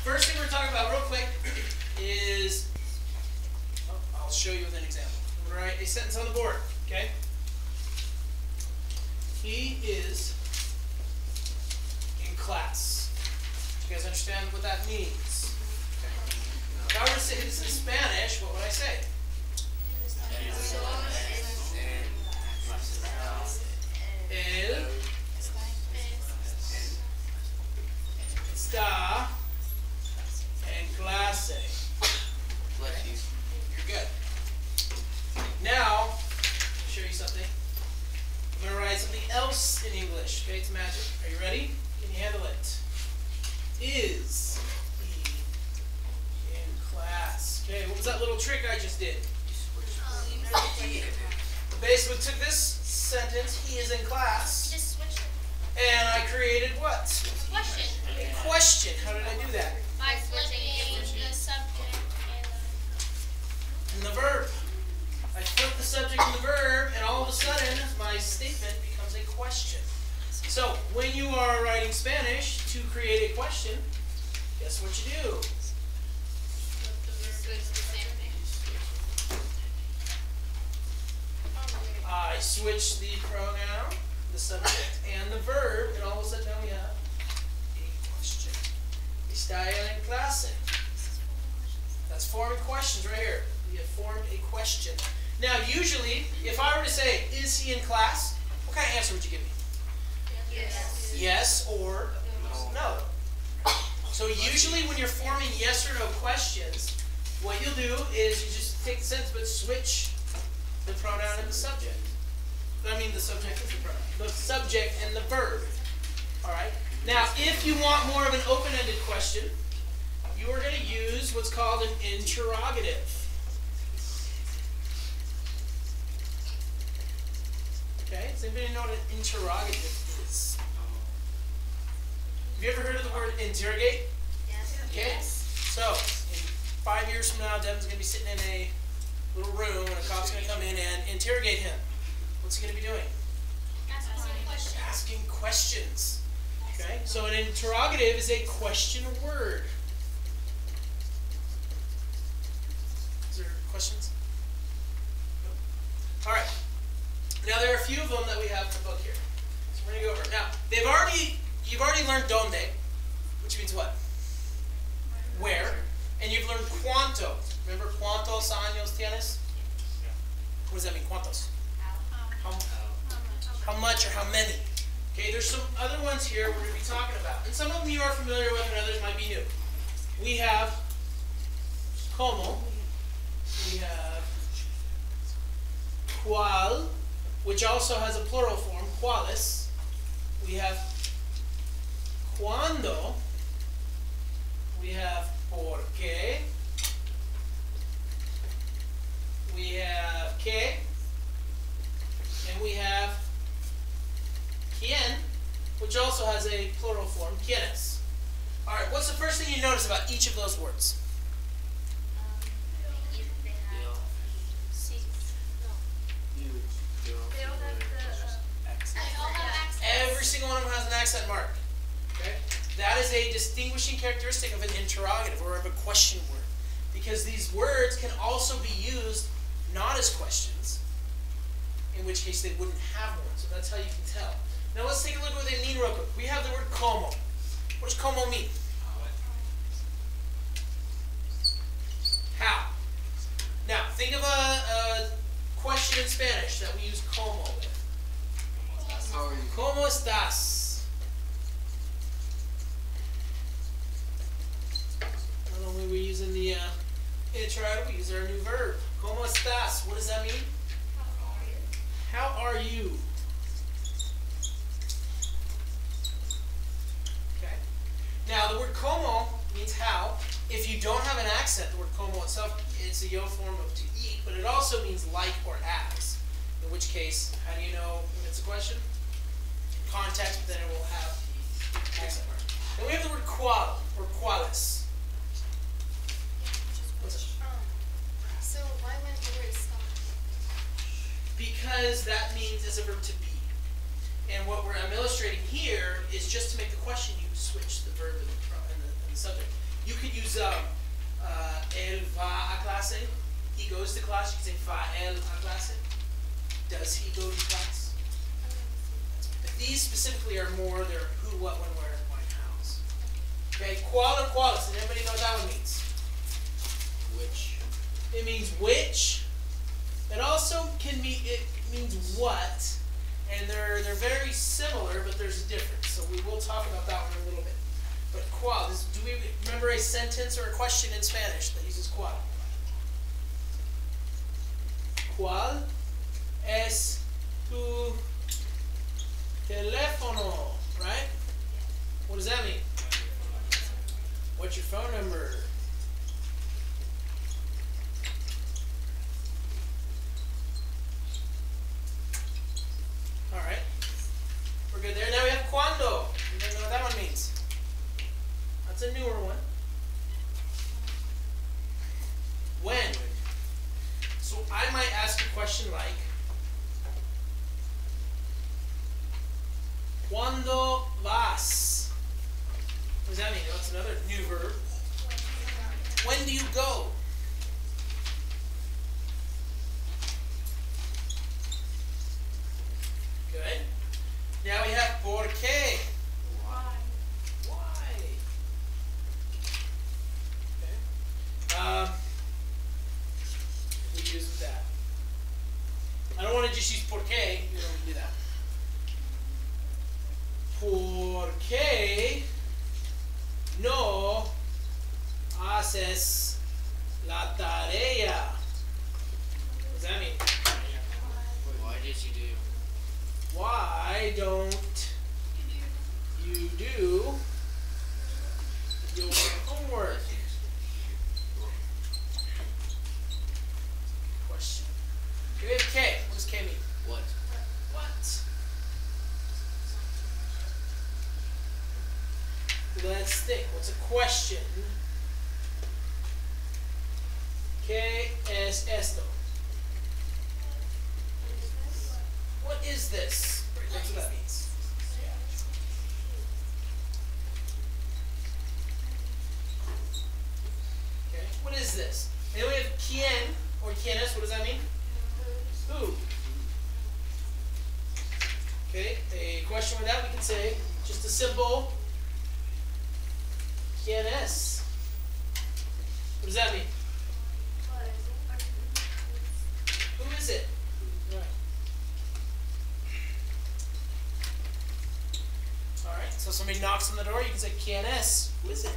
First thing we're talking about real quick is, I'll show you with an example. I'm going to write a sentence on the board, okay? He is in class. Do you guys understand what that means? Okay. If I were to say this in Spanish, what would I say? Él está en clase. You're good. Now, let me show you something. I'm going to write something else in English. Okay, it's magic. Are you ready? Can you handle it? Is he in class? Okay, what was that little trick I just did? Basically took this sentence, he is in class, Just switch it. and I created what? Question. A question. How did I do that? By flipping the subject And the verb. I flip the subject and the verb, and all of a sudden, my statement becomes a question. So, when you are writing Spanish to create a question, guess what you do? I switch the pronoun, the subject, and the verb, and all of a sudden now we have a question. Está en clase. That's forming questions right here. We have formed a question. Now, usually, if I were to say, is he in class? What kind of answer would you give me? Yes. Yes or no. So usually when you're forming yes or no questions, what you'll do is you just take the sentence but switch the pronoun and the subject. I mean the subject and the pronoun. The subject and the verb. Alright? Now, if you want more of an open-ended question, you are going to use what's called an interrogative. Okay? Does anybody know what an interrogative is? Have you ever heard of the word interrogate? Yes. Okay? So, in 5 years from now, Devin's going to be sitting in a little room and a cop's going to come in and interrogate him. What's he going to be doing? Asking questions. Okay? So an interrogative is a question word. Is there questions? Nope. Alright. Now there are a few of them that we have in the book here. So we're going to go over. Now, you've already learned donde, which means what? Where. And you've learned cuánto. Remember cuántos años tienes? What does that mean? ¿Cuántos? How much or how many? Okay, there's some other ones here we're going to be talking about. And some of them you are familiar with and others might be new. We have como. We have cuál, which also has a plural form, cuáles. We have cuándo. We have por qué. We have qué. And we have quién, which also has a plural form, quiénes. Alright, what's the first thing you notice about each of those words? Every single one of them has an accent mark. Okay? That is a distinguishing characteristic of an interrogative or of a question word. Because these words can also be used not as questions, in which case they wouldn't have one. So that's how you can tell. Now let's take a look at what they mean real quick. We have the word como. What does como mean? How? Now, think of a question in Spanish that we use como with. How are you? ¿Cómo estás? Not only are we using the interrogative, we use our new verb. ¿Cómo estás? What does that mean? How are you? Okay. Now, the word como means how. If you don't have an accent, the word como itself, it's a yo form of to eat, but it also means like or as. In which case, how do you know when it's a question? Context, but then it will have the accent mark. Then we have the word cuál or cuáles. What's it? So why wouldn't the word stop? Because that means as a verb to be. And what I'm illustrating here is just to make the question, you switch the verb and the subject. You could use él va a clase. He goes to class. You could say va él a clase. Does he go to class? But these specifically are more they're who, what, when, where, why, hows. Okay, qual or qualis. Does anybody know what that one means? Which? It means which. It also can mean means what, and they're very similar, but there's a difference. So we will talk about that one in a little bit. But qual, do we remember a sentence or a question in Spanish that uses qual? ¿Cuál es tu teléfono? Right? What does that mean? What's your phone number? All right. We're good there. Now we have cuando. You don't know what that one means. That's a newer one. When. So I might ask a question like, ¿Cuándo vas? What does that mean? That's another new verb. When do you go? Good. Now we have por qué. Why? Why? Okay. We use that. I don't want to just use por qué. You don't do that. ¿Por qué no haces la tarea? What does that mean? Why did you do? Why don't you do your homework? Question. Okay, we have K. What does K mean? What? What? Let's think. What's a question? ¿Qué es esto? What is this? That's what that means. Okay. What is this? And then we have quién or quiénes. What does that mean? Who? Okay. A question with that we can say just a simple ¿quién es? What does that mean? Who is it? Right. All right. So somebody knocks on the door. You can say ¿quién es? Who is it?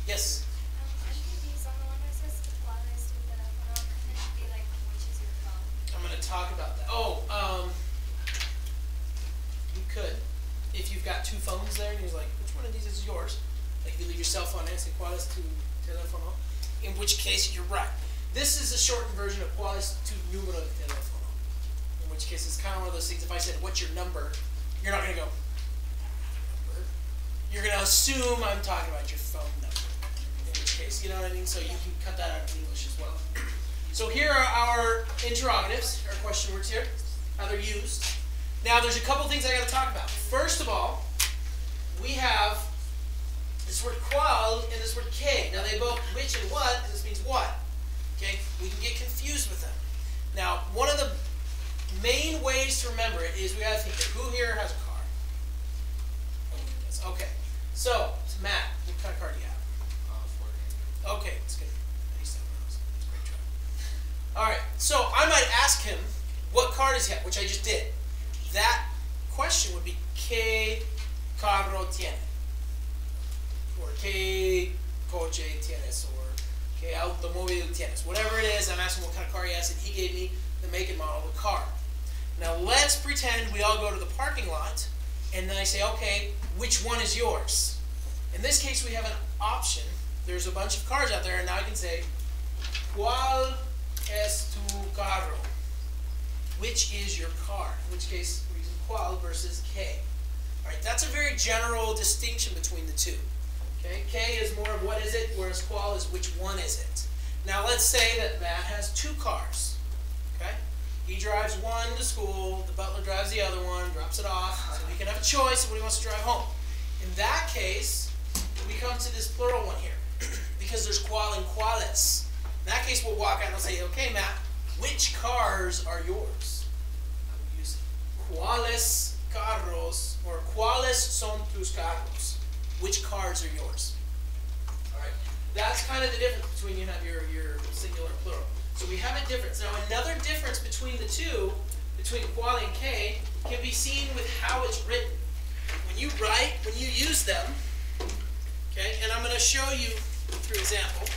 Yes. I'm confused on the one that says cuál es tu teléfono. Can it be like which is your phone? I'm going to talk about that. Oh, you could, if you've got two phones there, and you're like, which one of these is yours? Like if you leave your cell phone and say ¿cuál es tu teléfono? In which case you're right. This is a shortened version of ¿cuál es tu número de teléfono? In which case it's kind of one of those things. If I said what's your number, you're not going to go. Number. You're going to assume I'm talking about your phone number. In which case, you know what I mean. So you can cut that out in English as well. So here are our interrogatives, our question words here, how they're used. Now there's a couple things I got to talk about. First of all, we have this word cuál and this word qué. Now they both which and what, and this means what. Okay, we can get confused with them. Now, one of the main ways to remember it is we got to think of who here has a car. Okay, so Matt, what kind of car do you have? Ford. Okay, that's good. Great job. All right, so I might ask him what car does he have, which I just did. That question would be ¿qué carro tiene? Or ¿qué coche tienes? Or ¿qué automóvil tienes? Whatever it is, I'm asking what kind of car he has, and he gave me the make and model of the car. Now let's pretend we all go to the parking lot, and then I say, okay, which one is yours? In this case, we have an option. There's a bunch of cars out there, and now I can say, ¿cuál es tu carro? Which is your car? In which case, we're using cuál versus qué. All right, that's a very general distinction between the two. Okay, qué is more of what is it, whereas cuál is which one is it. Now let's say that Matt has two cars. Okay, he drives one to school, the butler drives the other one, drops it off, so he can have a choice of what he wants to drive home. In that case, we come to this plural one here. because there's cuál and cuáles. In that case, we'll walk out and I'll say, okay, Matt, which cars are yours? I will use cuáles carros, or cuáles son tus carros? Which cars are yours? All right. That's kind of the difference between you have your singular and plural. So we have a difference. Now another difference between the two, between cuál and que, can be seen with how it's written. When you write, when you use them, okay, and I'm going to show you through example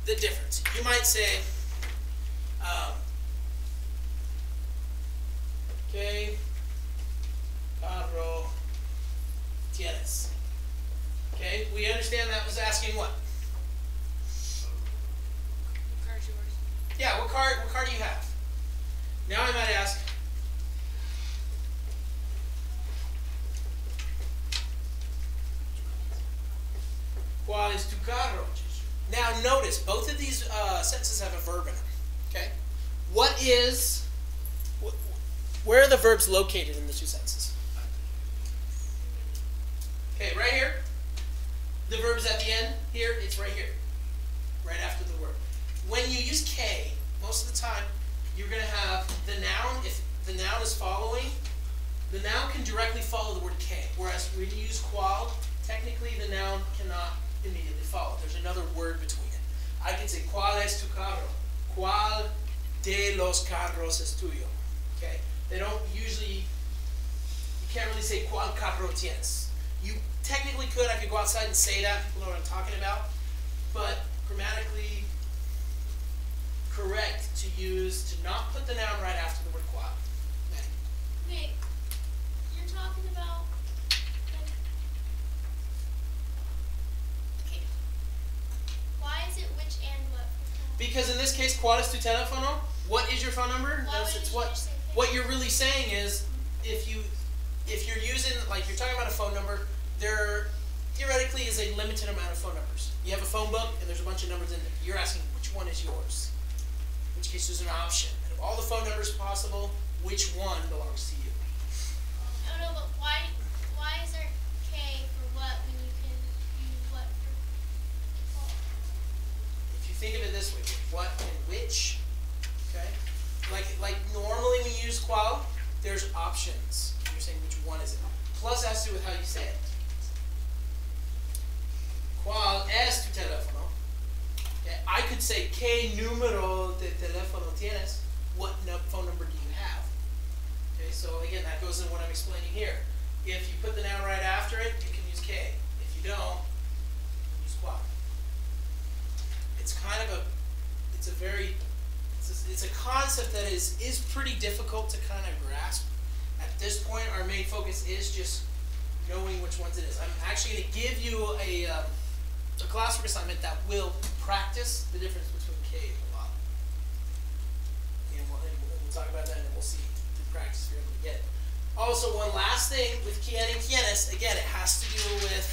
the difference. You might say, ¿qué carro tienes? Okay, we understand that was asking what? What car is yours? Yeah, what car do you have? Now I might ask, ¿cuál es tu carro? Now notice, both of these sentences have a verb in them. Okay, where are the verbs located in the two sentences? Okay, right here. The verb's at the end. Here, it's right here, right after the word. When you use que, most of the time, you're going to have the noun. If the noun is following, the noun can directly follow the word que. Whereas when you use cuál, technically the noun cannot immediately follow. There's another word between it. I can say, ¿cuál es tu carro? ¿Cuál de los carros es tuyo? Okay? They don't usually, you can't really say, ¿cuál carro tienes? You technically could. I could go outside and say that. People know what I'm talking about. But grammatically correct to not put the noun right after the word cuál. Wait, you're talking about, okay, why is it which and what? Because in this case, ¿cuál es tu teléfono? What is your phone number? Why Notice would it's you just say what you're really saying is, if you're using, like you're talking about a phone number, there theoretically is a limited amount of phone numbers. You have a phone book and there's a bunch of numbers in there. You're asking which one is yours. In which case there's an option. And of all the phone numbers possible, which one belongs to you? I don't know, but why is there K for what when you can use what for? If you think of it this way, what and which, okay? Like normally when you use cuál, there's options. You're saying which one is it. Plus has to do with how you say it. ¿Cuál es tu teléfono? Okay, I could say, ¿qué número de teléfono tienes? What phone number do you have? Okay, so again, that goes in what I'm explaining here. If you put the noun right after it, you can use que. If you don't, you can use cuál. It's kind of it's a concept that is pretty difficult to kind of grasp. At this point, our main focus is just knowing which ones it is. I'm actually going to give you a classwork assignment that will practice the difference between K and a lot. And we'll talk about that and then we'll see the practice you're able to get. Also, one last thing with quién and quiénes, again, it has to do with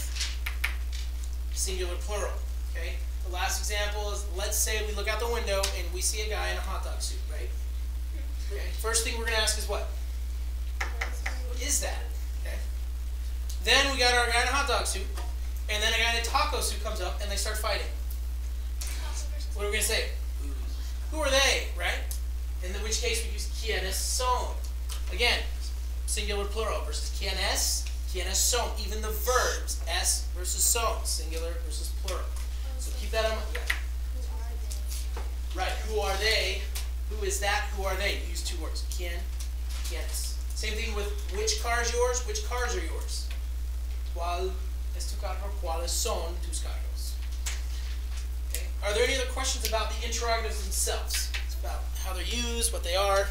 singular plural. Okay? The last example is, let's say we look out the window and we see a guy in a hot dog suit, right? Okay. First thing we're going to ask is what? What is that? Okay. Then we got our guy in a hot dog suit, and then a guy in a taco suit comes up and they start fighting. What are we going to say? Who are they, right? In which case we use quiénes son. Again, singular plural versus quiénes son. Even the verbs, es versus son, singular versus plural. So keep that in mind. Yeah. Right, who are they? Who is that? Who are they? Use two words, quién, quiénes. Same thing with which car is yours, which cars are yours. ¿Cuál es tu carro? ¿Cuáles son tus carros? Okay. Are there any other questions about the interrogatives themselves? It's about how they're used, what they are.